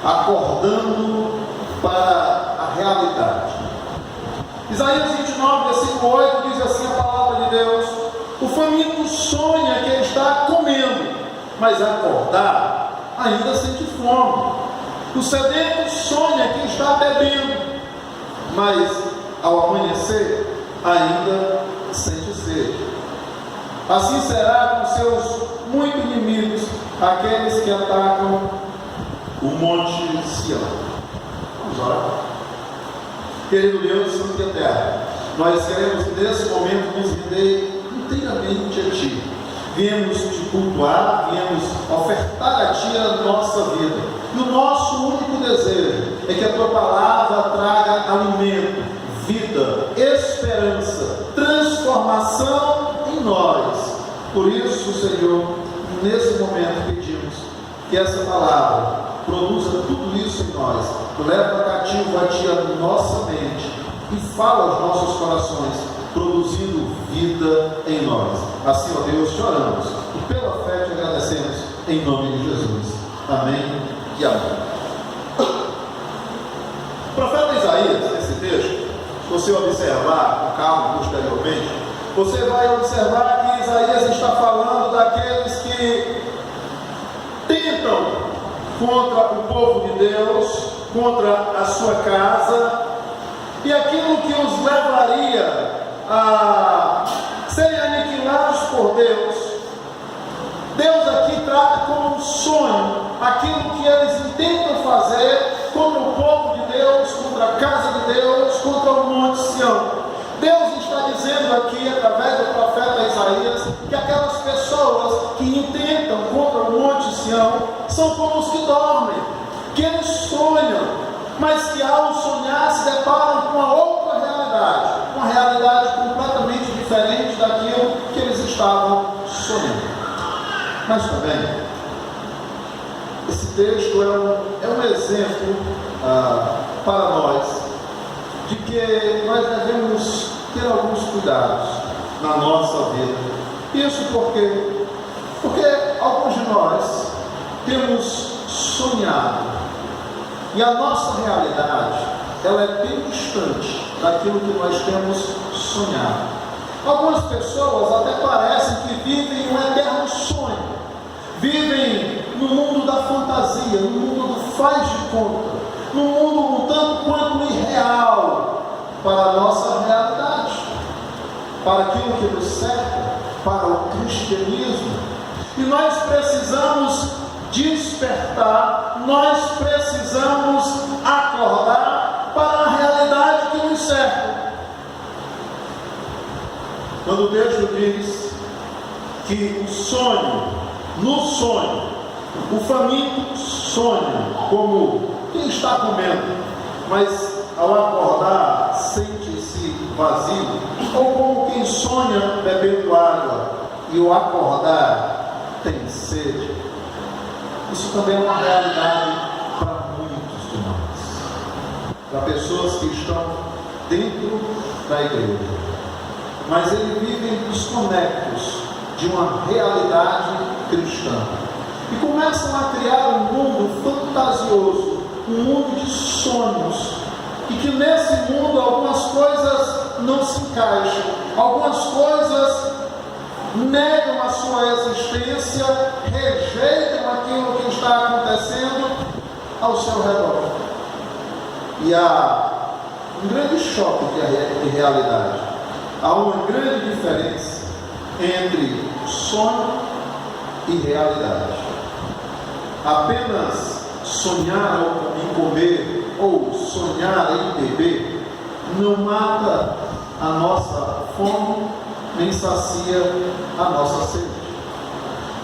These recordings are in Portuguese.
acordando para a realidade. Isaías 29, versículo 8 diz assim a palavra de Deus: o faminto sonha que está comendo, mas acordar ainda sente fome. O sedento sonha que está bebendo, mas ao amanhecer ainda sente sede. Assim será com seus muitos inimigos, aqueles que atacam o monte Sião. Vamos orar. Querido Deus, Santo e Eterno, nós queremos nesse momento nos render inteiramente a Ti. Viemos te cultuar, viemos ofertar a Ti a nossa vida. E o nosso único desejo é que a Tua palavra traga alimento, vida, esperança, transformação em nós. Por isso, Senhor, nesse momento pedimos que essa palavra produza tudo isso em nós, leva cativo a Ti a nossa mente e fala aos nossos corações, produzindo vida em nós. Assim, ó Deus, te oramos e pela fé te agradecemos, em nome de Jesus. Amém e amém. O profeta Isaías, nesse texto, se você observar com calma posteriormente, você vai observar que Isaías está falando daqueles que tentam contra o povo de Deus, contra a sua casa, e aquilo que os levaria a serem aniquilados por Deus. Deus aqui trata como um sonho aquilo que eles intentam fazer contra o povo de Deus, contra a casa de Deus, contra o monte Sião. Deus está dizendo aqui, através do profeta Isaías, que aquelas pessoas que intentam contra o monte Sião são como os que dormem, que eles sonham, mas que ao sonhar se deparam com uma outra realidade, uma realidade completamente diferente daquilo que eles estavam sonhando. Mas também, esse texto é um exemplo para nós de que nós devemos ter alguns cuidados na nossa vida. Isso porque alguns de nós temos sonhado e a nossa realidade ela é bem distante daquilo que nós temos sonhado. Algumas pessoas até parecem que vivem um eterno sonho, vivem no mundo da fantasia, no mundo do faz de conta, no mundo um tanto quanto irreal para a nossa realidade, para aquilo que nos cerca, para o cristianismo. E nós precisamos despertar, nós precisamos acordar para a realidade que nos cerca. Quando o texto diz que o sonho, no sonho, o faminto sonha como quem está comendo, mas ao acordar sente-se vazio, ou como quem sonha bebendo água e ao acordar tem sede. Isso também é uma realidade para muitos de nós, para pessoas que estão dentro da igreja, mas eles vivem desconectos de uma realidade cristã e começam a criar um mundo fantasioso, um mundo de sonhos, e que nesse mundo algumas coisas não se encaixam, algumas coisas negam a sua existência, rejeitam aquilo que está acontecendo ao seu redor. E há um grande choque de realidade, há uma grande diferença entre sonho e realidade. Apenas sonhar em comer ou sonhar em beber não mata a nossa fome, nem sacia a nossa sede.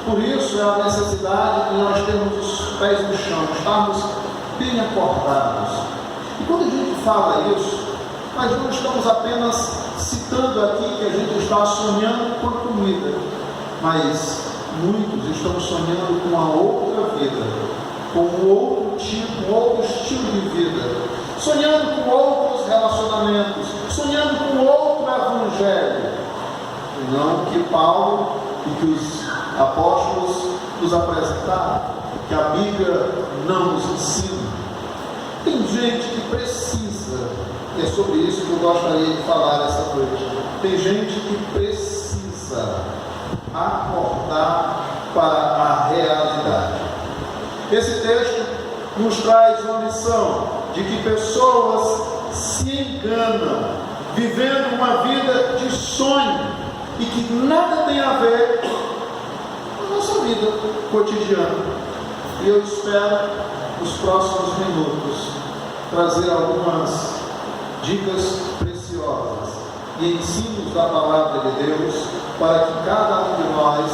Por isso é a necessidade de nós termos os pés no chão, estarmos bem acordados. E quando a gente fala isso, nós não estamos apenas citando aqui que a gente está sonhando com a comida, mas muitos estão sonhando com a outra vida, com outro tipo, outro estilo de vida, sonhando com outros relacionamentos, sonhando com outro evangelho, não que Paulo e que os apóstolos nos apresentar, que a Bíblia não nos ensina. Tem gente que precisa, e é sobre isso que eu gostaria de falar essa noite. Tem gente que precisa acordar para a realidade. Esse texto nos traz uma lição de que pessoas se enganam, vivendo uma vida de sonho e que nada tem a ver com a nossa vida cotidiana. E eu espero, nos próximos minutos, trazer algumas dicas preciosas e ensinos da palavra de Deus para que cada um de nós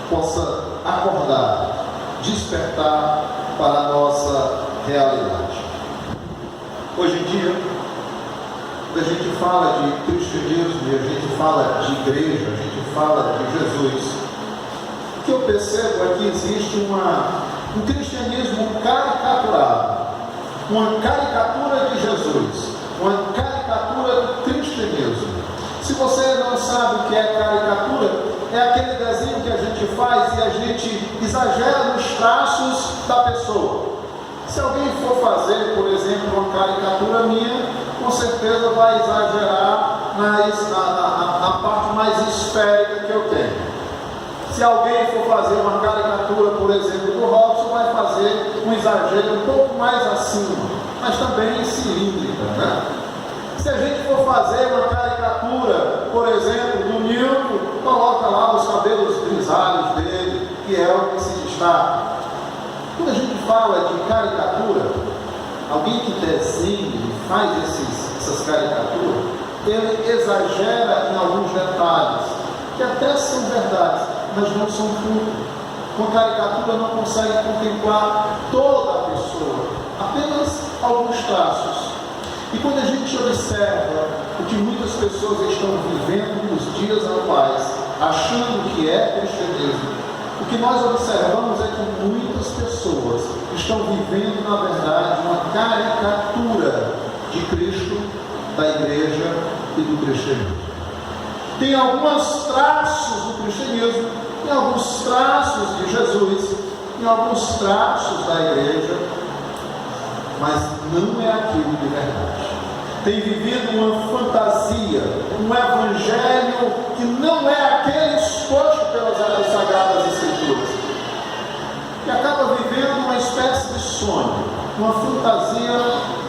possa acordar, despertar para a nossa realidade. Hoje em dia, quando a gente fala de cristianismo, a gente fala de igreja, a gente fala de Jesus, o que eu percebo é que existe um cristianismo caricaturado, uma caricatura de Jesus, uma caricatura do cristianismo. Se você não sabe o que é caricatura, é aquele desenho que a gente faz e a gente exagera nos traços da pessoa. Se alguém for fazer, por exemplo, uma caricatura minha, com certeza vai exagerar na parte mais esférica que eu tenho. Se alguém for fazer uma caricatura, por exemplo, do Robson, vai fazer um exagero um pouco mais acima, mas também cilíndrica, né? Se a gente for fazer uma caricatura, por exemplo, do Nilton, coloca lá os cabelos grisalhos dele, que é o que se destaca. Quando a gente fala de caricatura, alguém que desenha e faz essas caricaturas, ele exagera em alguns detalhes, que até são verdades, mas não são tudo. Com caricatura não consegue contemplar toda a pessoa, apenas alguns traços. E quando a gente observa o que muitas pessoas estão vivendo nos dias atuais, achando que é cristianismo, o que nós observamos é que muitas pessoas estão vivendo, na verdade, uma caricatura de Cristo, da igreja e do cristianismo. Tem alguns traços do cristianismo, tem alguns traços de Jesus, tem alguns traços da igreja, mas não é aquilo de verdade. Tem vivido uma fantasia, um evangelho que não é aquele exposto pelas Sagradas Escrituras, que acaba vivendo uma espécie de sonho, uma fantasia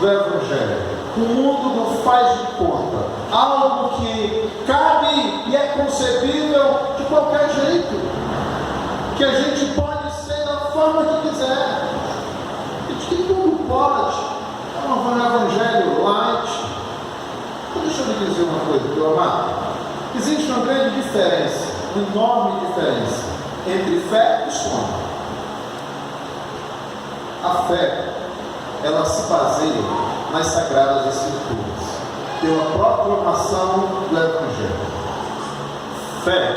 do evangelho, um mundo do faz de conta, algo que cabe e é concebível de qualquer jeito, que a gente pode ser da forma que quiser, e de que tudo pode. É um evangelho light. Então, deixa eu lhe dizer uma coisa, meu amado. Existe uma grande diferença, uma enorme diferença entre fé e sonho. A fé, ela se baseia nas Sagradas Escrituras, pela proclamação do Evangelho. Fé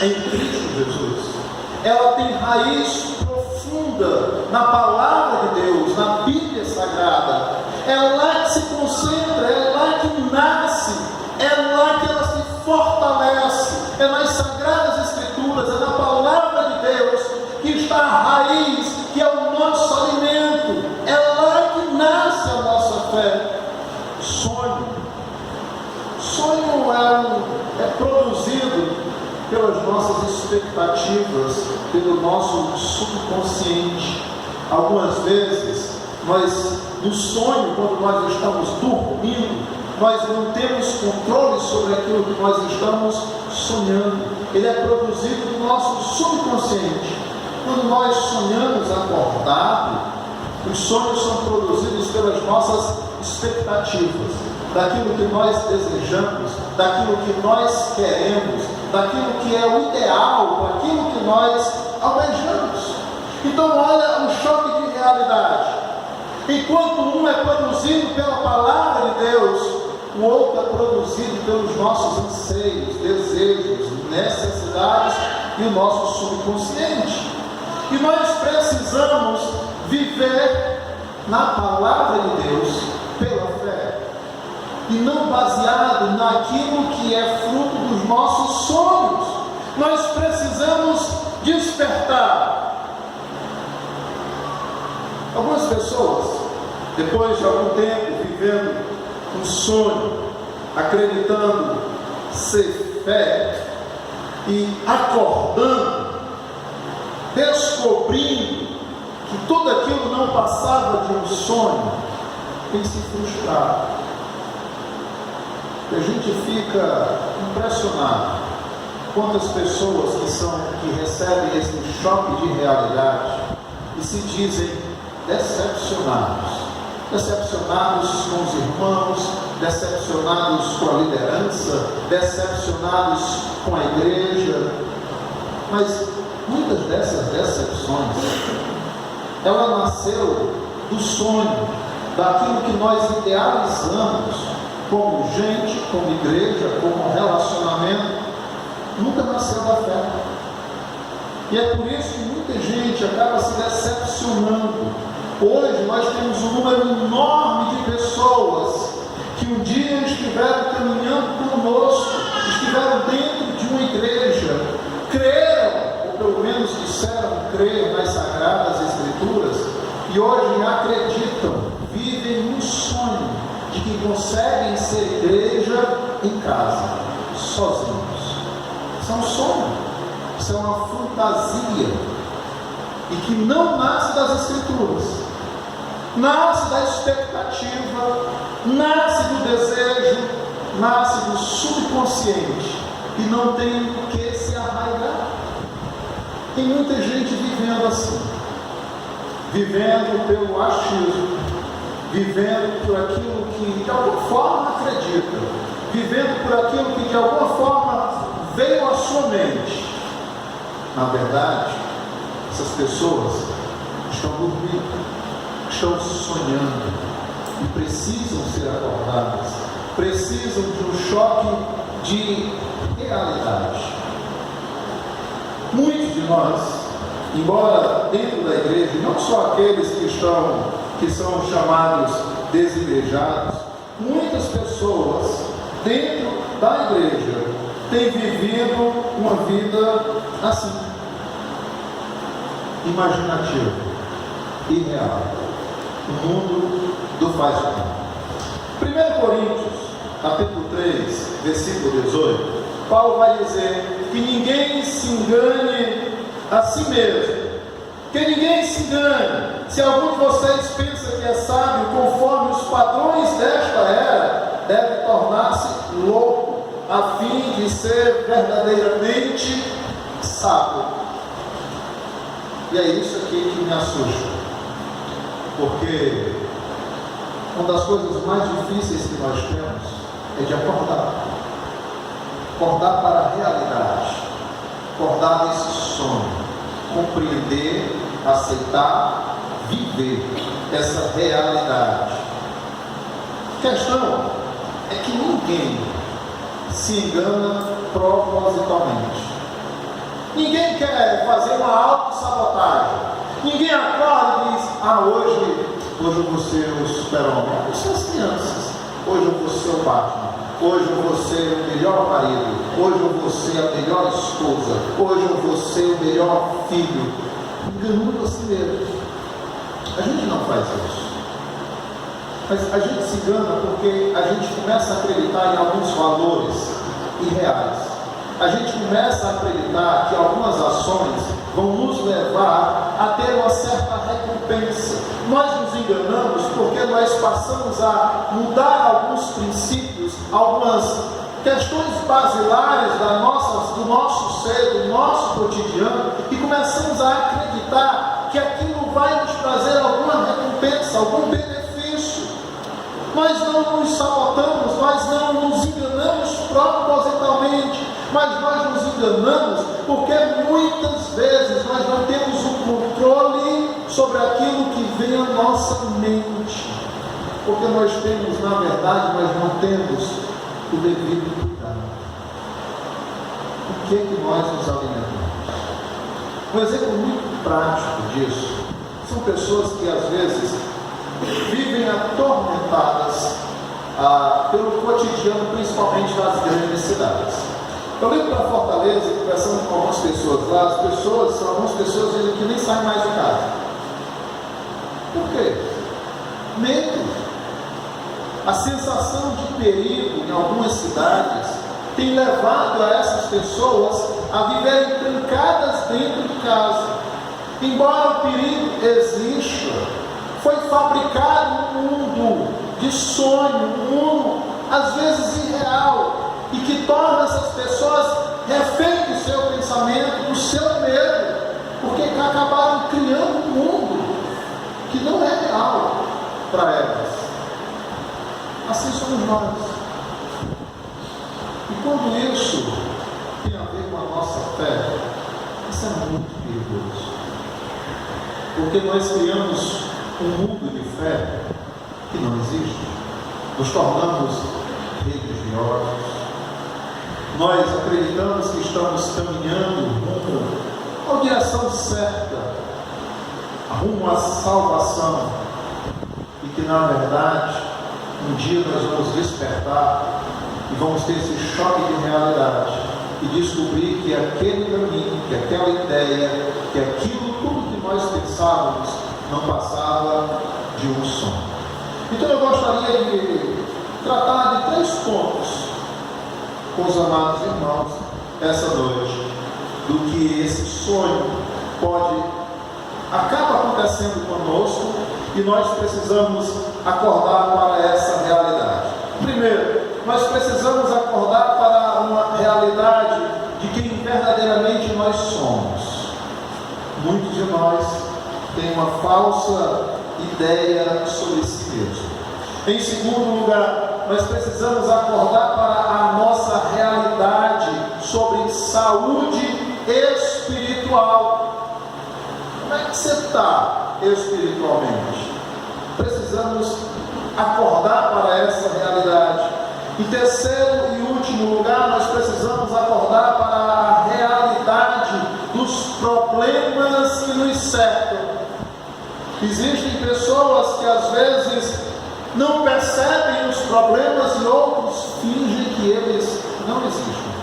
em Cristo Jesus, ela tem raiz profunda na palavra de Deus, na Bíblia Sagrada. É lá que se concentra, é lá que nasce, é lá que ela se fortalece, é nas Sagradas Escrituras, é na palavra de Deus que está a raiz, que é o nosso alimento, é lá que nasce a nossa fé. Sonho é produzido pelas nossas expectativas, pelo nosso subconsciente. Algumas vezes, no sonho, quando nós estamos dormindo, nós não temos controle sobre aquilo que nós estamos sonhando. Ele é produzido no nosso subconsciente. Quando nós sonhamos acordado, os sonhos são produzidos pelas nossas expectativas, daquilo que nós desejamos, daquilo que nós queremos, daquilo que é o ideal, daquilo que nós almejamos. Então olha o choque de realidade. Enquanto um é produzido pela palavra de Deus, o outro é produzido pelos nossos anseios, desejos, necessidades e o nosso subconsciente. E nós precisamos viver na palavra de Deus pela fé, e não baseado naquilo que é fruto dos nossos sonhos. Nós precisamos despertar. Algumas pessoas, depois de algum tempo vivendo um sonho, acreditando ser fé e acordando, descobrindo que tudo aquilo não passava de um sonho, tem se frustrado. E a gente fica impressionado quantas pessoas que recebem esse choque de realidade e se dizem decepcionados com os irmãos, decepcionados com a liderança, decepcionados com a igreja. Mas muitas dessas decepções, ela nasceu do sonho, daquilo que nós idealizamos como gente, como igreja, como relacionamento, nunca nasceu da fé. E é por isso que muita gente acaba se decepcionando. Hoje nós temos um número enorme de pessoas que um dia estiveram caminhando conosco, estiveram dentro de uma igreja, creram, ou pelo menos disseram crer nas Sagradas Escrituras, e hoje acreditam, vivem um sonho de que conseguem ser igreja em casa, sozinhos. Isso é um sonho, isso é uma fantasia, e que não nasce das Escrituras, nasce da expectativa, nasce do desejo, nasce do subconsciente, e não tem o que se arraigar. Tem muita gente vivendo assim, vivendo pelo achismo, vivendo por aquilo que de alguma forma acredita, vivendo por aquilo que de alguma forma veio à sua mente. Na verdade, essas pessoas estão dormindo, estão sonhando e precisam ser acordadas, precisam de um choque de realidade. Muitos de nós, embora dentro da igreja, não só aqueles que são chamados desigrejados, muitas pessoas dentro da igreja têm vivido uma vida assim, imaginativa, irreal, o mundo do faz o tempo. 1 Coríntios, capítulo 3, versículo 18, Paulo vai dizer que ninguém se engane a si mesmo, que ninguém se engane. Se algum de vocês pensa que é sábio conforme os padrões desta era, deve tornar-se louco, a fim de ser verdadeiramente sábio. E é isso aqui que me assusta, porque uma das coisas mais difíceis que nós temos é de acordar para a realidade, acordar desse sonho, compreender, aceitar, viver essa realidade. A questão é que ninguém se engana propositalmente. Ninguém quer fazer uma autossabotagem. Ninguém acorda e diz: hoje eu vou ser o super-homem. Eu sou as crianças. Hoje eu vou ser o Batman. Hoje eu vou ser o melhor marido. Hoje eu vou ser a melhor esposa. Hoje eu vou ser o melhor filho. Enganando a si mesmo. A gente não faz isso. Mas a gente se engana porque a gente começa a acreditar em alguns valores irreais. A gente começa a acreditar que algumas ações vão nos levar a ter uma certa recompensa. Nós nos enganamos porque nós passamos a mudar alguns princípios, algumas questões basilares do nosso ser, do nosso cotidiano, e começamos a acreditar que aquilo vai nos trazer alguma recompensa, algum benefício. Nós não nos sabotamos, nós não nos enganamos propositalmente, mas nós nos enganamos porque muitas vezes nós não temos o controle sobre aquilo que vem à nossa mente, porque nós temos, na verdade, nós não temos o devido cuidado. O que é que nós nos alimentamos? Um exemplo muito prático disso são pessoas que às vezes vivem atormentadas pelo cotidiano, principalmente das grandes cidades. Eu lembro para Fortaleza, conversando com algumas pessoas lá, algumas pessoas dizem que nem saem mais de casa. Por quê? Medo. A sensação de perigo em algumas cidades tem levado a essas pessoas a viverem trancadas dentro de casa. Embora o perigo exista, foi fabricado um mundo de sonho, um mundo às vezes irreal, e que torna essas pessoas refém do seu pensamento, do seu medo, porque acabaram criando um mundo que não é real para elas. Assim somos nós. E quando isso tem a ver com a nossa fé, isso é muito perigoso. Porque nós criamos um mundo de fé que não existe. Nos tornamos religiosos. Nós acreditamos que estamos caminhando rumo à direção certa, rumo à salvação, e que na verdade um dia nós vamos despertar e vamos ter esse choque de realidade e descobrir que aquele caminho, que aquela ideia, que aquilo tudo que nós pensávamos não passava de um sonho. Então eu gostaria de tratar de 3 pontos com os amados irmãos essa noite, do que esse sonho acaba acontecendo conosco e nós precisamos acordar para essa realidade. Primeiro, nós precisamos acordar para uma realidade de quem verdadeiramente nós somos. Muitos de nós têm uma falsa ideia sobre si mesmo. Em segundo lugar, nós precisamos acordar para a nossa realidade sobre saúde espiritual. Como é que você está espiritualmente? Precisamos acordar para essa realidade. Em terceiro e último lugar, nós precisamos acordar para a realidade dos problemas que nos cercam. Existem pessoas que às vezes não percebem os problemas e outros fingem que eles não existem.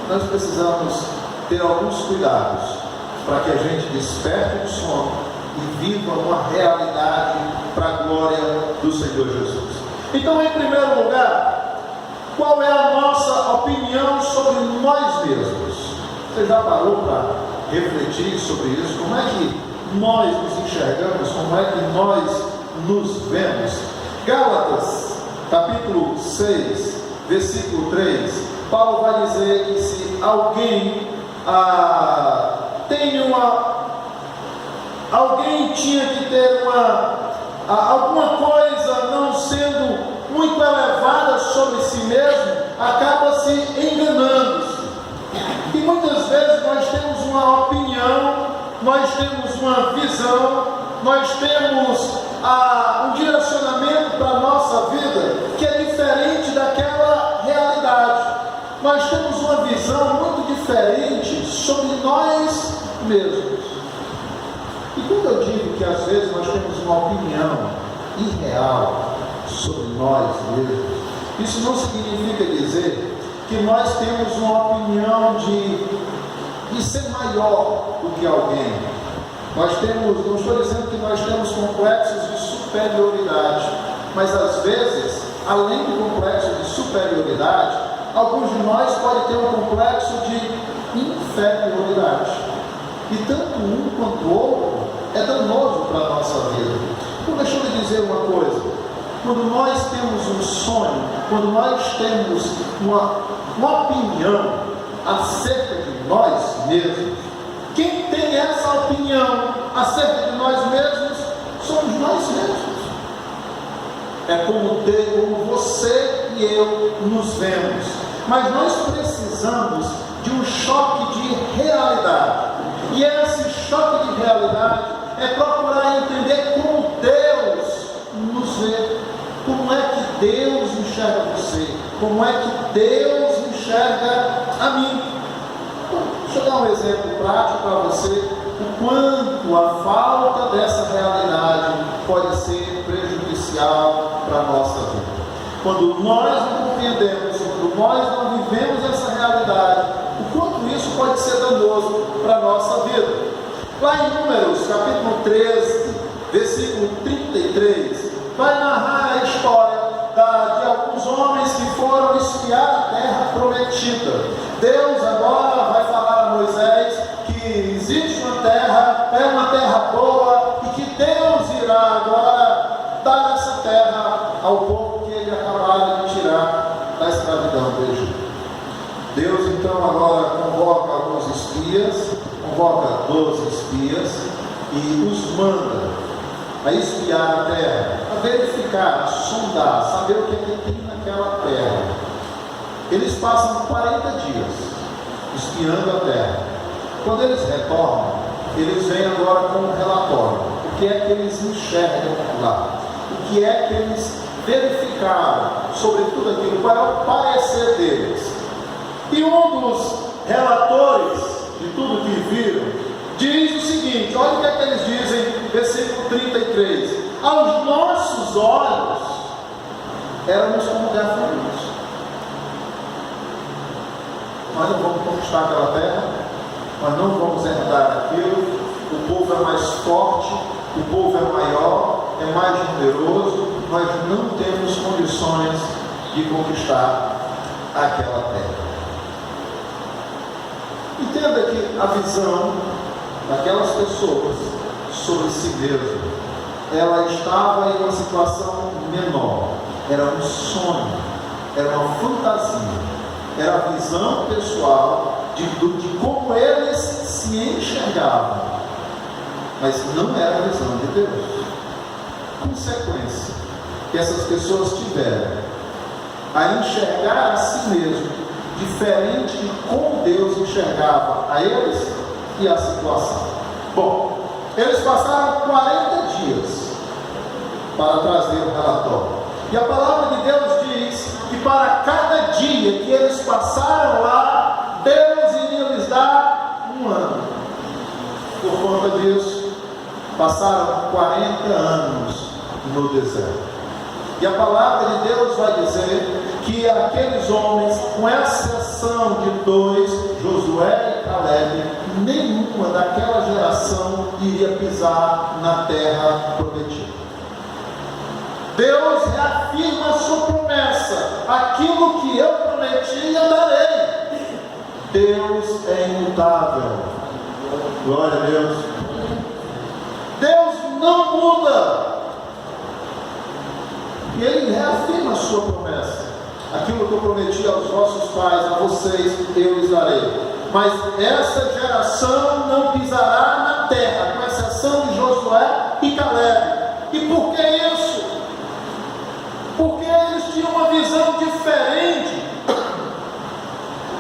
Nós precisamos ter alguns cuidados para que a gente desperte do sono e viva uma realidade para a glória do Senhor Jesus. Então, em primeiro lugar, qual é a nossa opinião sobre nós mesmos? Você já parou para refletir sobre isso? Como é que nós nos enxergamos? Como é que nós nos vemos? Gálatas, capítulo 6, versículo 3, Paulo vai dizer que se alguém alguém tinha que ter alguma coisa não sendo muito elevada sobre si mesmo, acaba se enganando-se. E muitas vezes nós temos uma opinião, nós temos uma visão, nós temos um direcionamento para a nossa vida que é diferente daquela realidade. Nós temos uma visão muito diferente sobre nós mesmos. E quando eu digo que às vezes nós temos uma opinião irreal sobre nós mesmos, isso não significa dizer que nós temos uma opinião de ser maior do que alguém. Não estou dizendo que nós temos complexos de superioridade, mas às vezes, além do complexo de superioridade, alguns de nós podem ter um complexo de inferioridade. E tanto um quanto o outro é danoso para a nossa vida. Então deixa eu lhe dizer uma coisa: quando nós temos um sonho, quando nós temos uma opinião acerca de nós mesmos, quem tem essa opinião acerca de nós mesmos somos nós mesmos. É como você e eu nos vemos. Mas nós precisamos de um choque de realidade. E esse choque de realidade é procurar entender como Deus nos vê. Como é que Deus enxerga você? Como é que Deus enxerga a mim? Deixa eu dar um exemplo prático para você, o quanto a falta dessa realidade pode ser prejudicial para a nossa vida. Quando nós não compreendemos, quando nós não vivemos essa realidade, o quanto isso pode ser danoso para a nossa vida. Lá em Números, capítulo 13, versículo 33, vai narrar a história de alguns homens que foram espiar a terra prometida. Deus agora vai falar a Moisés que existe uma terra, é uma terra boa, e que Deus irá agora dar essa terra ao povo que ele acabara de tirar da escravidão do Egito. Deus então agora convoca alguns espias, convoca 12 espias e os manda a espiar a terra, a verificar, a sondar, saber o que é que tem naquela terra. Eles passam 40 dias espiando a terra. Quando eles retornam, eles vêm agora com um relatório. O que é que eles enxergam lá? O que é que eles verificaram sobre tudo aquilo? Qual é o parecer deles? E um dos relatores de tudo que viram diz o seguinte: olha o que é que eles dizem, versículo 33: aos nossos olhos éramos como gafanhotos. Nós não vamos conquistar aquela terra, nós não vamos herdar aquilo, o povo é mais forte, o povo é maior, é mais numeroso, nós não temos condições de conquistar aquela terra. Entenda que a visão daquelas pessoas sobre si mesmo, ela estava em uma situação menor, era um sonho, era uma fantasia, era a visão pessoal de como eles se enxergavam, mas não era a visão de Deus. Consequência que essas pessoas tiveram a enxergar a si mesmo diferente de como Deus enxergava a eles e a situação. Bom, eles passaram 40 dias para trazer o relatório. E a palavra de Deus diz que para cada dia que eles passaram lá, Deus iria lhes dar um ano. Por conta disso, passaram 40 anos no deserto. E a palavra de Deus vai dizer que aqueles homens, com exceção de 2, Josué e Caleb, nenhuma daquela geração iria pisar na terra prometida. Deus reafirma a sua promessa: aquilo que eu prometi, eu darei. Deus é imutável. Glória a Deus. Deus não muda. E Ele reafirma a sua promessa: aquilo que eu prometi aos vossos pais, a vocês, eu lhes darei. Mas essa geração não pisará na terra, com exceção de Josué e Caleb. E por que isso? Porque eles tinham uma visão diferente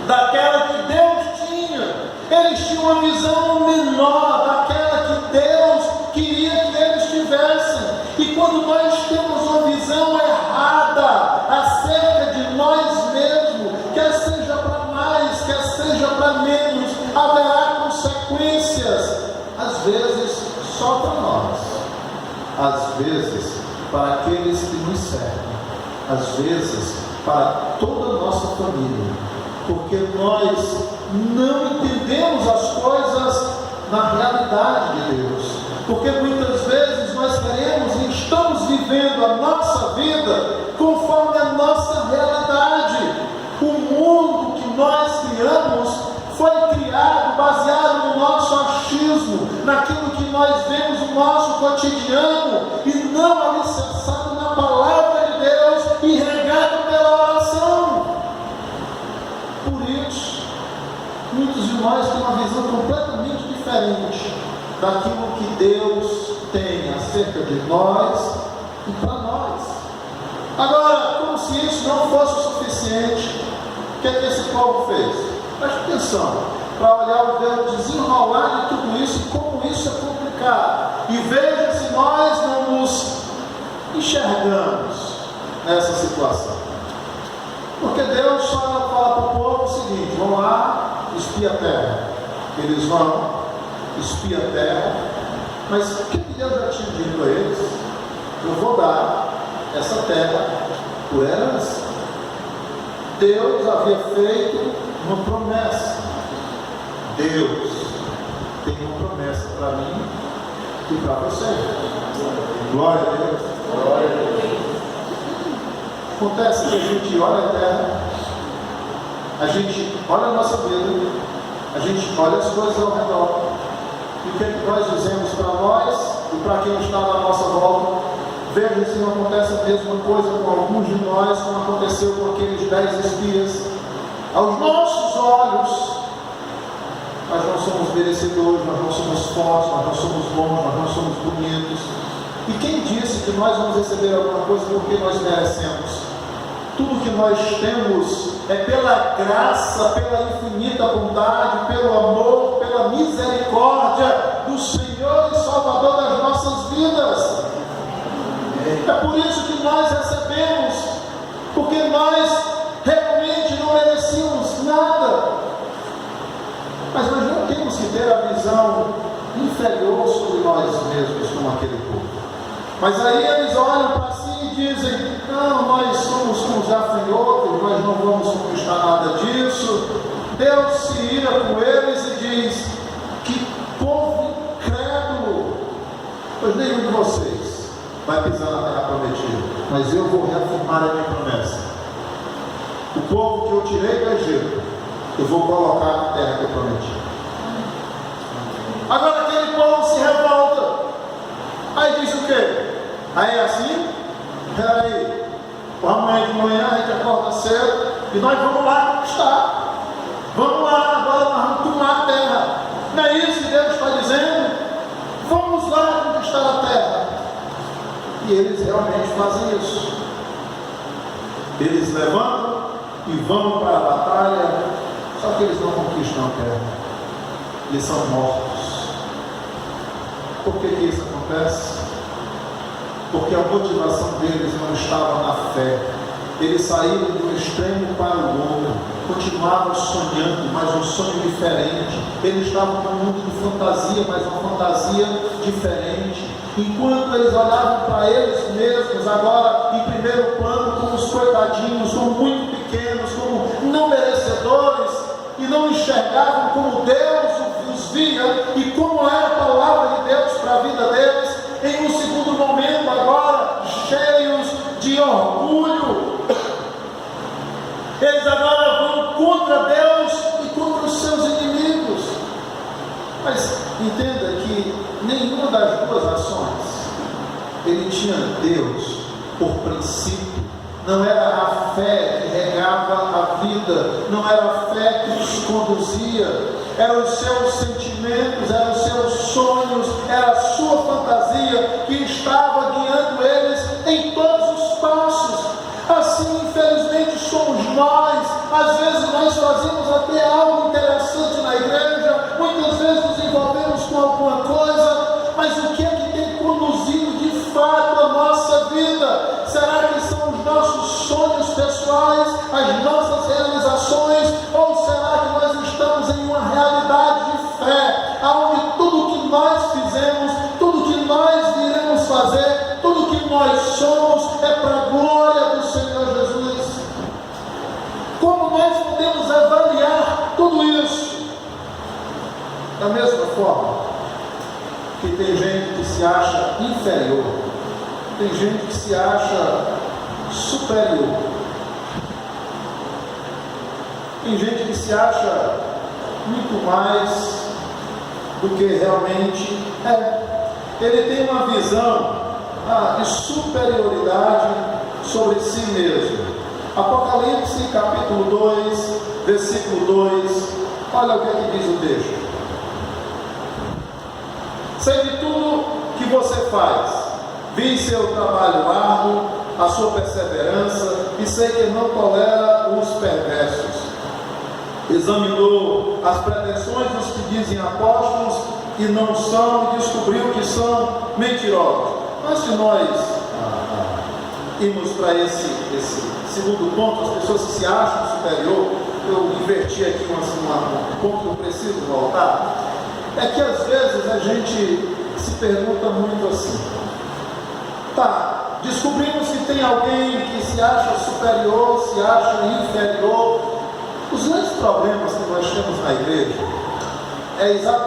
daquela que Deus tinha. Eles tinham uma visão menor daquela que Deus queria que eles tivessem. E quando nós temos uma visão errada acerca de nós mesmos, quer seja para mais, quer seja para menos, haverá consequências, às vezes só para nós, às vezes para aqueles que nos servem, às vezes para toda a nossa família, porque nós não entendemos as coisas na realidade de Deus, porque muitas vezes nós queremos e estamos vivendo a nossa vida conforme a nossa realidade. O mundo que nós criamos foi criado baseado no nosso achismo, naquilo que nós vemos no nosso cotidiano, e não alicerçado na palavra de Deus e regado pela oração. Por isso, muitos de nós têm uma visão completamente diferente daquilo que Deus tem acerca de nós e para nós. Agora, como se isso não fosse o suficiente, o que é que esse povo fez? Preste atenção, para olhar o desenrolar de tudo isso e como isso é complicado. E veja se nós não nos enxergamos nessa situação. Porque Deus só fala para o povo o seguinte: vão lá, espia a terra. Eles vão, espia a terra. Mas o que Deus já tinha dito a eles? Eu vou dar essa terra por herança. Deus havia feito uma promessa. Deus tem uma promessa para mim e para você. Glória a Deus. Glória a Deus. Acontece que a gente olha a terra, a gente olha a nossa vida, a gente olha as coisas ao redor, e o que é que nós dizemos para nós e para quem está na nossa volta? Veja se não acontece a mesma coisa com alguns de nós, como aconteceu com aqueles 10 espias. Aos nossos olhos, nós não somos merecedores, nós não somos fortes, nós não somos bons, nós não somos bonitos. E quem disse que nós vamos receber alguma coisa porque nós merecemos? Tudo que nós temos é pela graça, pela infinita bondade, pelo amor, pela misericórdia do Senhor e Salvador das nossas vidas. É por isso que nós recebemos, porque nós realmente não merecíamos nada. Mas nós não temos que ter a visão inferior sobre nós mesmos como aquele povo. Mas aí eles olham para si e dizem: não, nós somos gafanhotos, nós não vamos conquistar nada disso. Deus se ira com eles e diz: que povo incrédulo! Pois nenhum de vocês vai pisar na terra prometida, mas eu vou reafirmar a minha promessa. O povo que eu tirei do Egito, eu vou colocar na terra que eu prometi. Agora aquele povo se revolta. Aí diz o quê? Aí é assim? Peraí, amanhã de manhã a gente acorda cedo e nós vamos lá conquistar. Vamos lá, agora nós vamos tomar a terra. Não é isso que Deus está dizendo? Vamos lá conquistar a terra. E eles realmente fazem isso. Eles levantam e vão para a batalha, só que eles não conquistam a terra. Eles são mortos. Por que isso acontece? Porque a motivação deles não estava na fé. Eles saíram de um extremo para o outro, continuavam sonhando, mas um sonho diferente. Eles estavam num mundo de fantasia, mas uma fantasia diferente. Enquanto eles olhavam para eles mesmos, agora em primeiro plano, como os coitadinhos, como muito pequenos, como não merecedores, e não enxergavam como Deus os via e como era a palavra de Deus para a vida deles. Em um segundo momento, agora cheios de orgulho, eles agora vão contra Deus e contra os seus inimigos. Mas entenda que nenhuma das duas ações ele tinha Deus por princípio. Não era a fé que regava a vida, não era a fé que os conduzia, eram os seus sentimentos, eram os seus sonhos, era a sua fantasia que estava guiando eles em todos os passos. Assim, infelizmente, somos nós. Às vezes nós fazemos até algo interessante na igreja, muitas vezes nos envolvemos com alguma coisa, mas o que é que tem conduzido de fato a nossa vida? Será que são os nossos sonhos pessoais, as nossas realizações, ou será que nós estamos em uma realidade de fé, onde tudo que nós fizemos, tudo que nós iremos fazer, tudo que nós somos é para a glória do Senhor Jesus? Como nós podemos avaliar tudo isso? Da mesma forma que tem gente que se acha inferior, tem gente que se acha superior, tem gente que se acha muito mais do que realmente é. Ele tem uma visão de superioridade sobre si mesmo. Apocalipse capítulo 2, versículo 2, olha o que é que diz o texto: sei de tudo que você faz, vi seu trabalho árduo, a sua perseverança, e sei que não tolera os perversos. Examinou as pretensões dos que dizem apóstolos e não são, e descobriu que são mentirosos. Antes de nós irmos para esse segundo ponto, as pessoas que se acham superior, eu inverti aqui um ponto que eu preciso voltar, é que às vezes a gente se pergunta muito assim: tá, descobrimos que tem alguém que se acha superior, se acha inferior. Os grandes problemas que nós temos na igreja,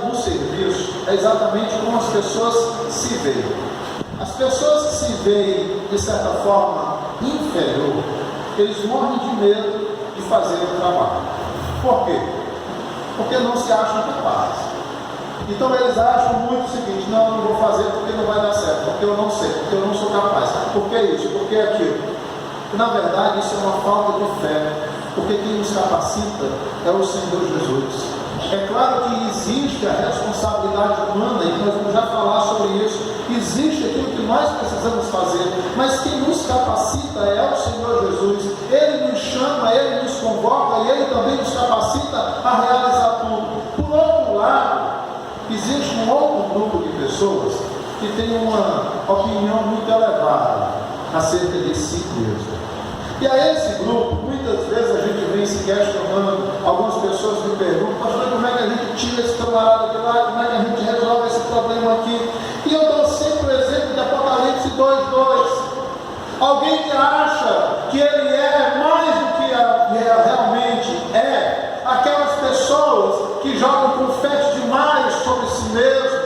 no serviço, é exatamente como as pessoas se veem. As pessoas que se veem, de certa forma, inferior, eles morrem de medo de fazer o trabalho. Por quê? Porque não se acham capazes. Então eles acham muito o seguinte: não vou fazer porque não vai dar certo, porque eu não sei, porque eu não sou capaz. Por que isso? Por que aquilo? E, na verdade, isso é uma falta de fé, porque quem nos capacita é o Senhor Jesus. É claro que existe a responsabilidade humana, e nós vamos já falar sobre isso. Existe aquilo que nós precisamos fazer, mas quem nos capacita é o Senhor Jesus. Ele nos chama, Ele nos convoca e Ele também nos capacita a realizar tudo. Por outro lado, existe um outro grupo de pessoas que tem uma opinião muito elevada acerca de si mesmo. E a esse grupo, muitas vezes a gente vem se questionando. Algumas pessoas me perguntam: pastor, como é que a gente tira esse camarada de lá? Como é que a gente resolve esse problema aqui? E eu dou sempre o exemplo de Apocalipse 2:2. Alguém que acha que ele é mais do que realmente é, aquelas pessoas que jogam confete demais sobre si mesmo.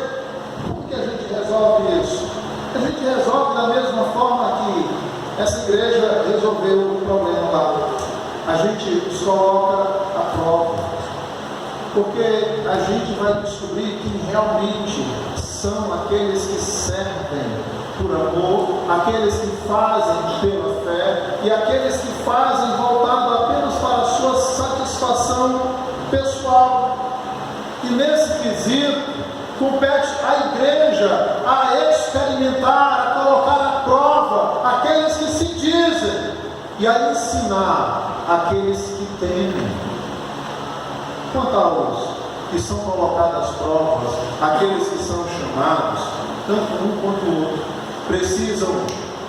Como que a gente resolve isso? A gente resolve da mesma forma que essa igreja resolveu o problema lá. A gente os coloca à prova, porque a gente vai descobrir quem realmente são aqueles que servem por amor, aqueles que fazem pela fé e aqueles que fazem voltado apenas para a sua satisfação pessoal. E nesse quesito, compete à igreja a experimentar, a colocar à prova aqueles que se dizem e a ensinar aqueles que temem. Quanto aos que são colocados às provas, aqueles que são chamados, tanto um quanto o outro, precisam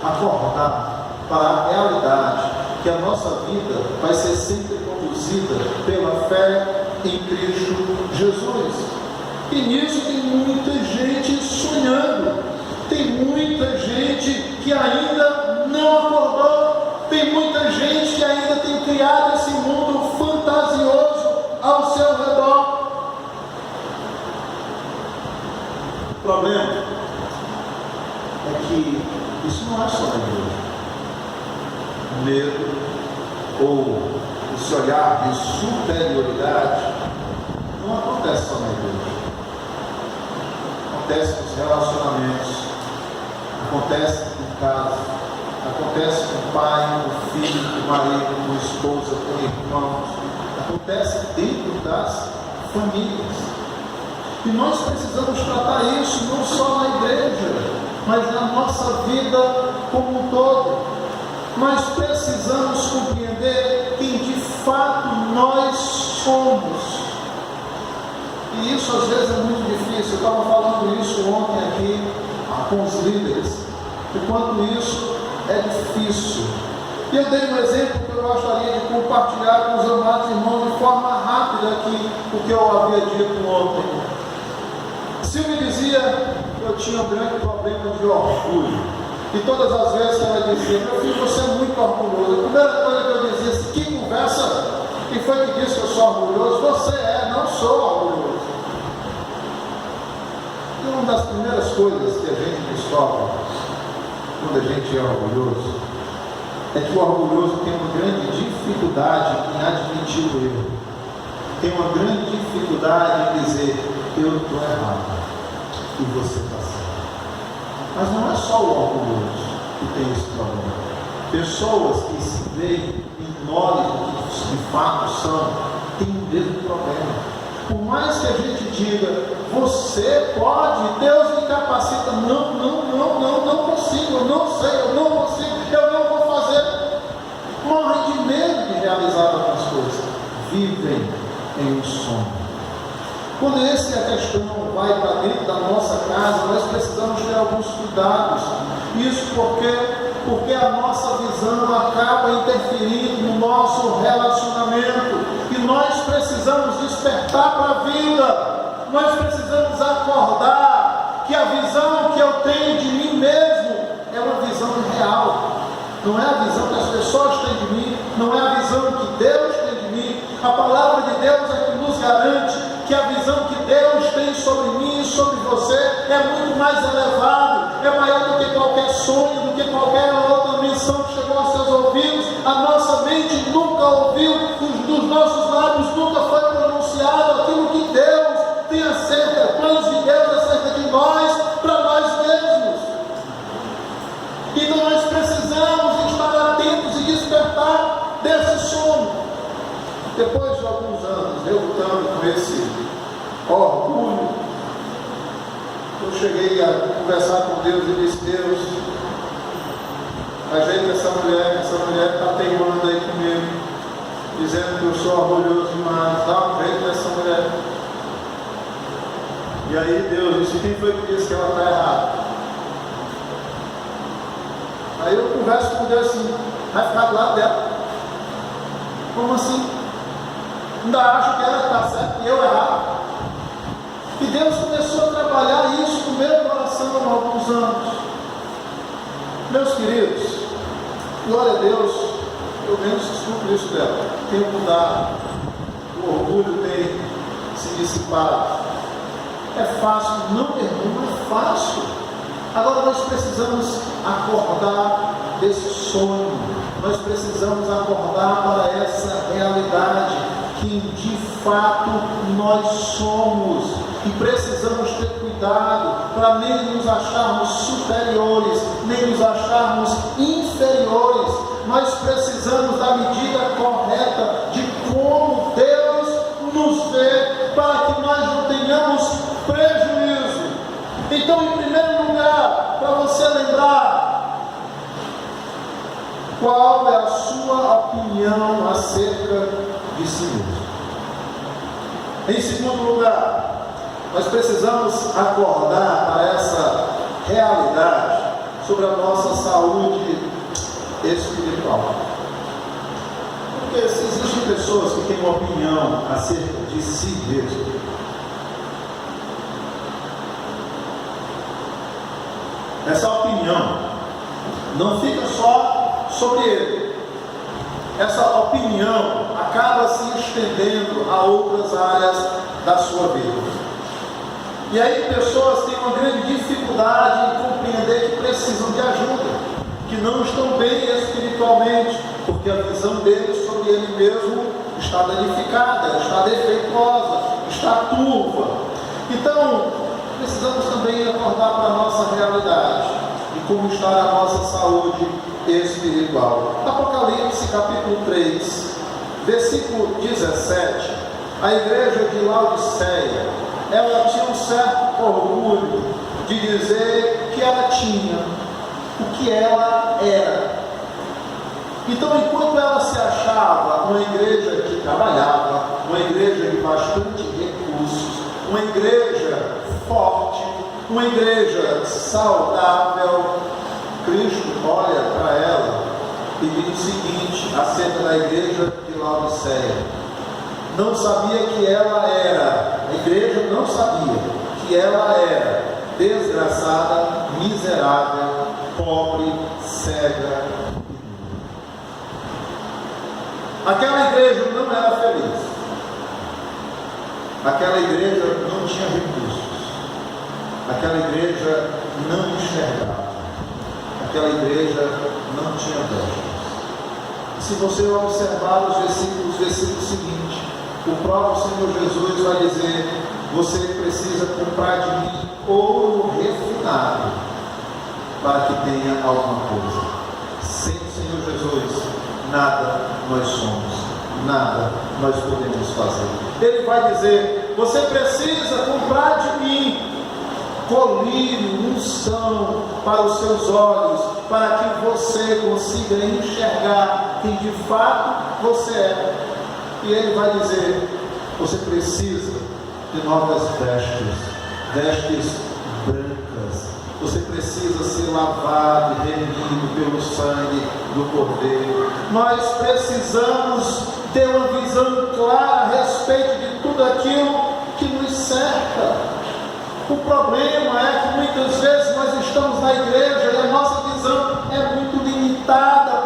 acordar para a realidade que a nossa vida vai ser sempre conduzida pela fé em Cristo Jesus. E nisso tem muita gente sonhando, tem muita gente que ainda não acordou, tem muita gente que ainda tem criado esse mundo fantasioso ao seu redor. O problema é que isso não é só na igreja. O medo ou esse olhar de superioridade não acontece só na igreja. Acontece nos relacionamentos, acontece em casa, acontece com o pai, com o filho, com o marido, com a esposa, com irmãos, acontece dentro das famílias. E nós precisamos tratar isso não só na igreja, mas na nossa vida como um todo. Nós precisamos compreender quem de fato nós somos. E isso às vezes é muito difícil. Eu estava falando isso ontem aqui com os líderes, o quanto isso é difícil. E eu dei um exemplo que eu gostaria de compartilhar com os amados irmãos de forma rápida aqui, o que eu havia dito ontem. Silvia dizia que eu tinha um grande problema de orgulho. E todas as vezes que ela dizia: meu filho, você é muito orgulhoso. A primeira coisa que eu dizia assim: que conversa? Quem foi que disse que eu sou orgulhoso? Você é, não sou orgulhoso. E uma das primeiras coisas que a gente descobre quando a gente é orgulhoso é que o orgulhoso tem uma grande dificuldade em admitir o erro. Tem uma grande dificuldade em dizer: eu estou errado e você está certo. Mas não é só o orgulhoso que tem esse problema. Pessoas que se veem menores do que de fato são, têm o mesmo problema. Por mais que a gente diga: você pode, Deus me capacita, não consigo, eu não sei, eu não consigo, eu não vou fazer. Morrem de medo de realizar algumas coisas. Vivem em um sonho. Quando essa é a questão, vai para dentro da nossa casa, nós precisamos ter alguns cuidados. Isso porque a nossa visão acaba interferindo no nosso relacionamento. E nós precisamos despertar para a vida. Nós precisamos acordar que a visão que eu tenho de mim mesmo é uma visão real. não é a visão que as pessoas têm de mim, não é a visão que Deus tem de mim. A palavra de Deus é que nos garante que a visão que Deus tem sobre mim e sobre você é muito mais elevada, é maior do que qualquer sonho, do que qualquer outra menção que chegou aos seus ouvidos. A nossa mente nunca ouviu, dos nossos lábios nunca foi pronunciado aquilo que Deus tem acerca, planos de Deus acerca de nós, para nós mesmos. Então nós precisamos estar atentos e despertar desse sono. Depois de alguns anos, eu lutando com esse orgulho, eu cheguei a conversar com Deus e disse: Deus, ajeita essa mulher está teimando aí comigo, dizendo que eu sou orgulhoso demais, dá um jeito nessa mulher. E aí Deus disse: quem foi que disse que ela está errada? Aí eu converso com Deus assim: vai ficar do lado dela? Como assim? Ainda acho que ela está certa e eu errado. E Deus começou a trabalhar isso no meu coração há alguns anos. Meus queridos, glória a Deus, eu menos descubro isso dela. Tenho mudado, o orgulho tem se dissipado. É fácil? Não, irmão, não é fácil. Agora nós precisamos acordar desse sonho, nós precisamos acordar para essa realidade, que de fato nós somos, e precisamos ter cuidado para nem nos acharmos superiores, nem nos acharmos inferiores. Nós precisamos da medida correta de como Deus nos vê, para que nós não tenhamos prejuízo. Então, em primeiro lugar, para você lembrar, qual é a sua opinião acerca de si mesmo? Em segundo lugar, nós precisamos acordar para essa realidade sobre a nossa saúde espiritual. Porque se existem pessoas que têm uma opinião acerca de si mesmo, essa opinião não fica só sobre ele. Essa opinião acaba se estendendo a outras áreas da sua vida. E aí pessoas têm uma grande dificuldade em compreender que precisam de ajuda, que não estão bem espiritualmente, porque a visão deles sobre ele mesmo está danificada, está defeituosa, está turva. Então, precisamos também acordar para a nossa realidade e como está a nossa saúde espiritual. Apocalipse capítulo 3, versículo 17, a igreja de Laodiceia, ela tinha um certo orgulho de dizer que ela tinha o que ela era. Então, enquanto ela se achava uma igreja que trabalhava, uma igreja de bastante recursos, uma igreja forte, uma igreja saudável, Cristo olha para ela e diz o seguinte acerca da igreja de Laodiceia: não sabia que ela era, a igreja não sabia que ela era desgraçada, miserável, pobre, cega. Aquela igreja não era feliz, aquela igreja não tinha recursos, aquela igreja não enxergava, aquela igreja não tinha vestes. Se você observar os versículos seguintes, o próprio Senhor Jesus vai dizer: você precisa comprar de mim ouro refinado para que tenha alguma coisa. Sem o Senhor Jesus, nada nós somos, nada nós podemos fazer. Ele vai dizer: você precisa comprar de mim colírio, unção para os seus olhos, para que você consiga enxergar quem de fato você é. E ele vai dizer: você precisa de novas vestes brancas, você precisa ser lavado e remido pelo sangue do Cordeiro. Nós precisamos ter uma visão clara a respeito de tudo aquilo que nos cerca. O problema é que muitas vezes nós estamos na igreja e a nossa visão é muito limitada,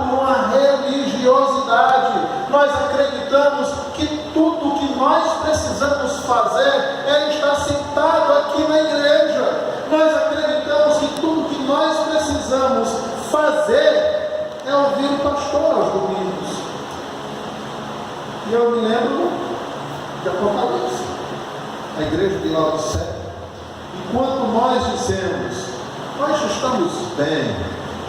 fazer é estar sentado aqui na igreja. Nós acreditamos que tudo que nós precisamos fazer é ouvir o pastor aos domingos. E eu me lembro de Apocalipse, a igreja de Laodiceia. Enquanto nós dizemos, nós estamos bem,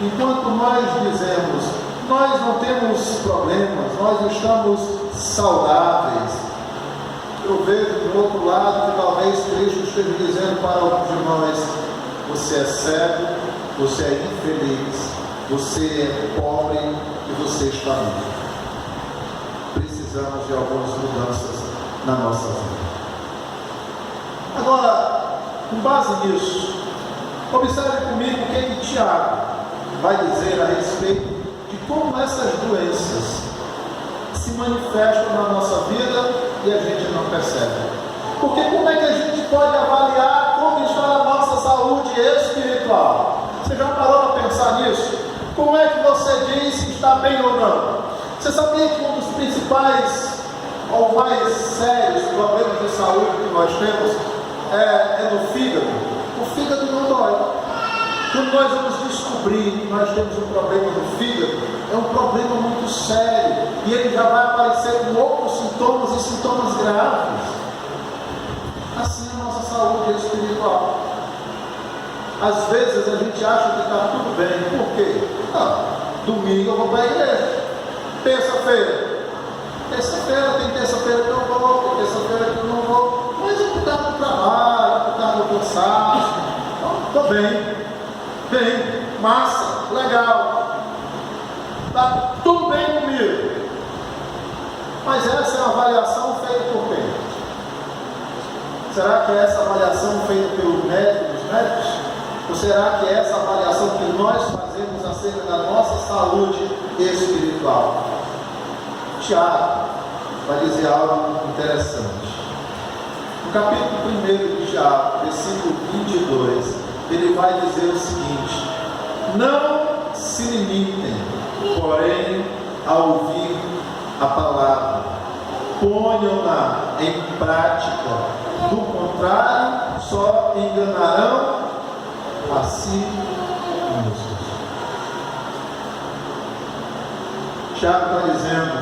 enquanto nós dizemos, nós não temos problemas, nós estamos saudáveis, eu vejo do outro lado que talvez Cristo esteja dizendo para alguns de nós: você é cego, você é infeliz, você é pobre e você está livre. Precisamos de algumas mudanças na nossa vida. Agora, com base nisso, observe comigo o que Tiago vai dizer a respeito de como essas doenças se manifestam na nossa vida e a gente não percebe. Porque como é que a gente pode avaliar como está a nossa saúde espiritual? Você já parou para pensar nisso? Como é que você diz se está bem ou não? Você sabia que um dos principais ou mais sérios problemas de saúde que nós temos é no fígado? O fígado não dói. Quando nós vamos descobrir que nós temos um problema no fígado, é um problema muito sério, e ele já vai aparecer com outros sintomas e sintomas graves. Assim é a nossa saúde espiritual. Às vezes a gente acha que está tudo bem. Por quê? Domingo eu vou para a igreja. Terça-feira tem terça-feira que eu vou, tem terça-feira que eu não vou, mas eu estou no trabalho, eu estou no cansaço, estou bem, massa, legal, está tudo bem comigo. Mas essa é uma avaliação feita por quem? Será que é essa avaliação feita pelo médico dos médicos? Ou será que é essa avaliação que nós fazemos acerca da nossa saúde espiritual? Tiago vai dizer algo interessante. No capítulo 1 de Tiago, versículo 22, ele vai dizer o seguinte: não se limitem, porém, a ouvir a palavra, ponham-na em prática, do contrário, só enganarão a si mesmos. Tiago está dizendo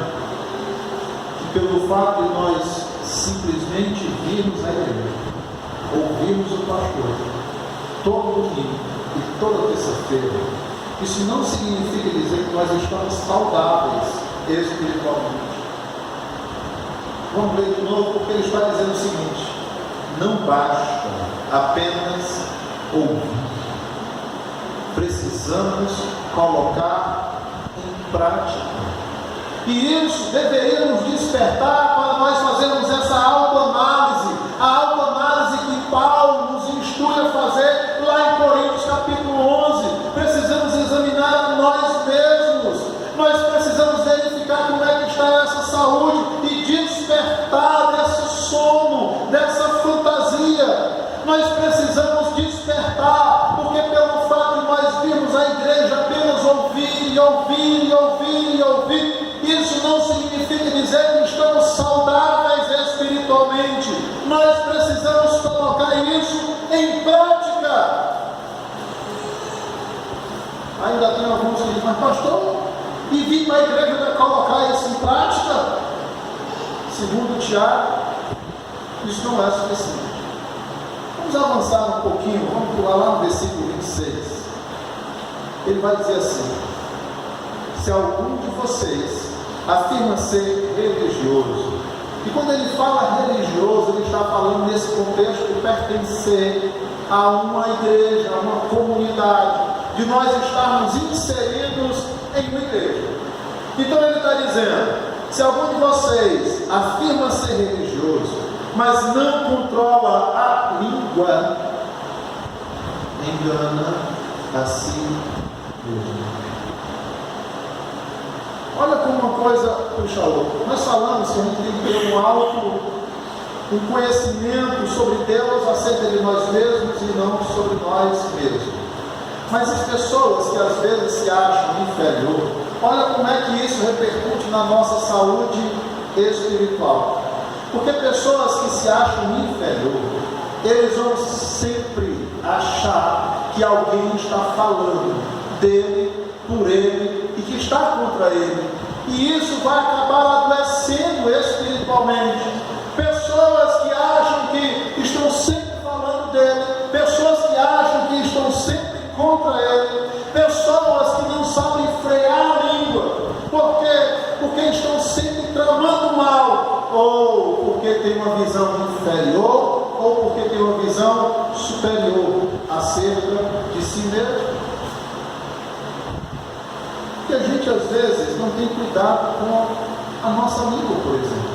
que pelo fato de nós simplesmente virmos a igreja, ouvirmos o pastor todo domingo e toda terça-feira, isso não significa dizer que nós estamos saudáveis espiritualmente. Vamos ler de novo, porque ele está dizendo o seguinte: não basta apenas ouvir, precisamos colocar em prática. E isso deveria nos despertar para nós fazermos essa autoanálise, a autoanálise que Paulo nos instrui a fazer lá em Coríntios capítulo 11. Precisamos examinar a nós mesmos, nós precisamos verificar como é que está essa saúde e despertar desse sono, dessa fantasia. Nós precisamos despertar, porque pelo fato de nós virmos à igreja apenas ouvir, isso não significa dizer que estamos saudáveis espiritualmente. Nós precisamos colocar isso em prática. Ainda tem alguns que dizem: mas pastor, e vir para a igreja para colocar isso em prática? Segundo Tiago, isso não é suficiente. Vamos avançar um pouquinho, vamos pular lá no versículo 26. Ele vai dizer assim: se algum de vocês afirma ser religioso, e quando ele fala religioso, ele está falando nesse contexto de pertencer a uma igreja, a uma comunidade, de nós estarmos inseridos em uma igreja. Então ele está dizendo: se algum de vocês afirma ser religioso, mas não controla a língua, engana a si mesmo. Olha como uma coisa puxa a outra. Nós falamos que a gente tem que ter um conhecimento sobre Deus acerca de nós mesmos e não sobre nós mesmos. Mas as pessoas que às vezes se acham inferior, olha como é que isso repercute na nossa saúde espiritual. Porque pessoas que se acham inferior, eles vão sempre achar que alguém está falando dele, por ele, e que está contra ele. E isso vai acabar adoecendo espiritualmente. Pessoas que acham que estão sempre falando dele, pessoas que acham que estão sempre contra ele, pessoas que não sabem frear a língua. Por quê? Porque estão sempre tramando mal, ou porque tem uma visão inferior, ou porque tem uma visão superior acerca de si mesmo. E a gente às vezes não tem cuidado com a nossa língua, por exemplo.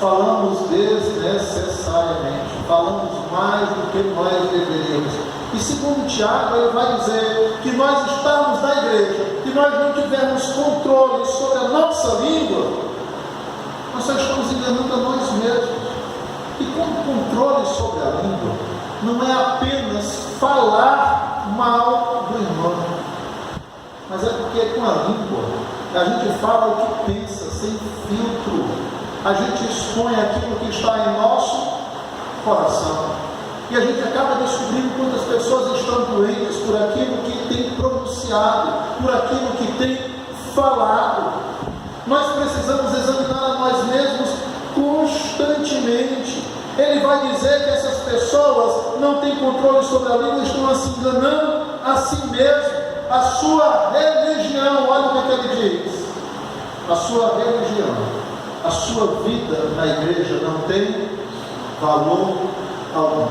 Falamos desnecessariamente, falamos mais do que nós deveríamos. E segundo Tiago, ele vai dizer que nós estamos na igreja, que nós não tivermos controle sobre a nossa língua, nós só estamos enganando a nós mesmos. E com controle sobre a língua, não é apenas falar mal do irmão, mas é porque com a língua a gente fala o que pensa, sem filtro. A gente expõe aquilo que está em nosso coração. E a gente acaba descobrindo quantas pessoas estão doentes por aquilo que tem pronunciado, por aquilo que tem falado. Nós precisamos examinar a nós mesmos constantemente. Ele vai dizer que essas pessoas não têm controle sobre a língua, estão se enganando a si mesmo, a sua religião. Olha o que ele diz: a sua religião, a sua vida na igreja não tem valor algum.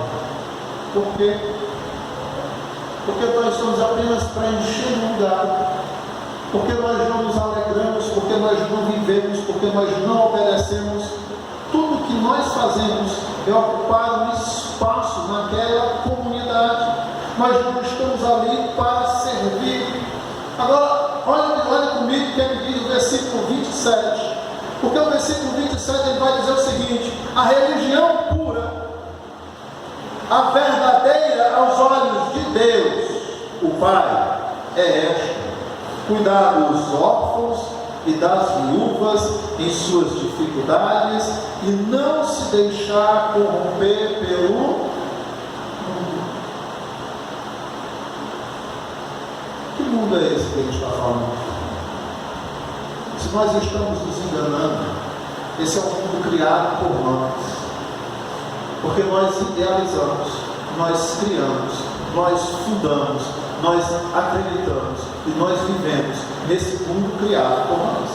Por quê? Porque nós estamos apenas para encher um lugar, porque nós não nos alegramos, porque nós não vivemos, porque nós não obedecemos. Tudo que nós fazemos é ocupar um espaço naquela comunidade. Nós não estamos ali para servir. Agora, olha comigo o que ele diz no versículo 27. Porque o versículo 27 ele vai dizer o seguinte: a religião pura, a verdadeira aos olhos de Deus, o Pai, é esta: cuidar dos órfãos e das viúvas em suas dificuldades e não se deixar corromper pelo mundo. Que mundo é esse que a gente está falando? Se nós estamos nos enganando, esse é um mundo criado por nós, porque nós idealizamos, nós criamos, nós fundamos, nós acreditamos e nós vivemos nesse mundo criado por nós.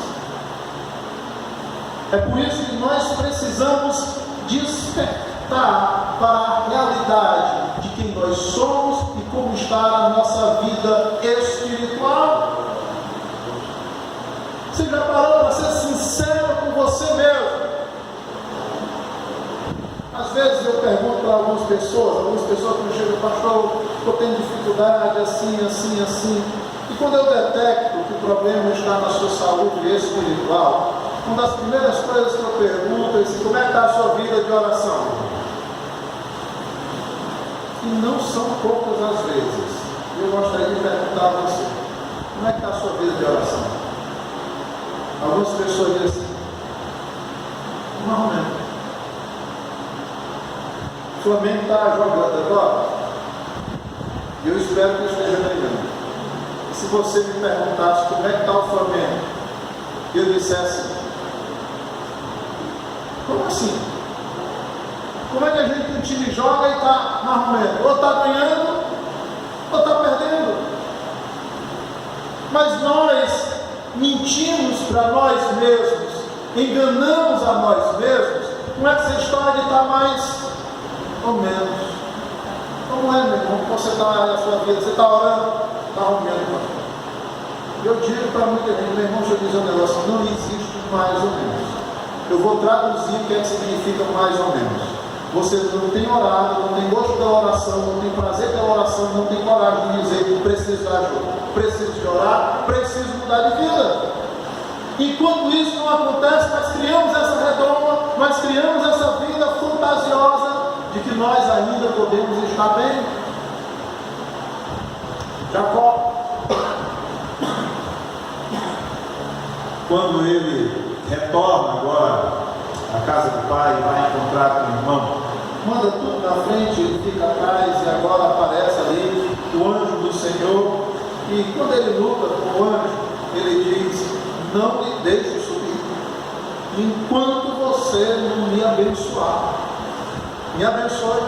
É por isso que nós precisamos despertar para a realidade de quem nós somos e como está a nossa vida espiritual. Você já parou para ser sincero com você mesmo? Às vezes eu pergunto para algumas pessoas que me chegam: pastor, estou tendo dificuldade assim. E quando eu detecto que o problema está na sua saúde espiritual, uma das primeiras coisas que eu pergunto é assim: como é que está a sua vida de oração? E não são poucas as vezes. Eu gostaria de perguntar a você: como é que está a sua vida de oração? Algumas pessoas dizem assim: mais ou menos. O Flamengo está jogando agora, e eu espero que esteja ganhando. E se você me perguntasse como é que está o Flamengo, e eu dissesse: como assim? Como é que a gente, um time joga e está mais ou menos? Ou está ganhando, ou está perdendo. Mas nós mentimos para nós mesmos, enganamos a nós mesmos com essa história de estar mais ou menos. Como é, meu irmão? Você está na sua vida, você está orando, está rompendo. Eu digo para muita gente: meu irmão, deixa eu dizer um negócio: não existe mais ou menos. Eu vou traduzir o que é que significa mais ou menos. Você não tem orado, não tem gosto pela oração, não tem prazer pela oração, não tem coragem de dizer que preciso de ajuda, preciso de orar, preciso mudar de vida. Enquanto isso não acontece, nós criamos essa redoma, nós criamos essa vida fantasiosa de que nós ainda podemos estar bem. Jacó, quando ele retorna agora na casa do pai e vai encontrar com o irmão. Manda tudo na frente, ele fica atrás e agora aparece ali o anjo do Senhor. E quando ele luta com o anjo, ele diz: não me deixe subir enquanto você não me abençoar. Me abençoe.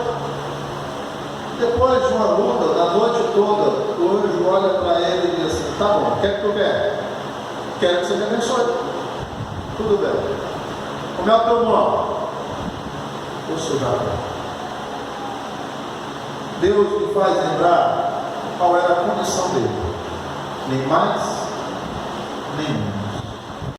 Depois de uma luta, da noite toda, o anjo olha para ele e diz assim: tá bom, o que é que tu quer? Quero que você me abençoe. Tudo bem. Como é o teu nome? Eu sou Jacó. Deus me faz lembrar qual era a condição dele. Nem mais,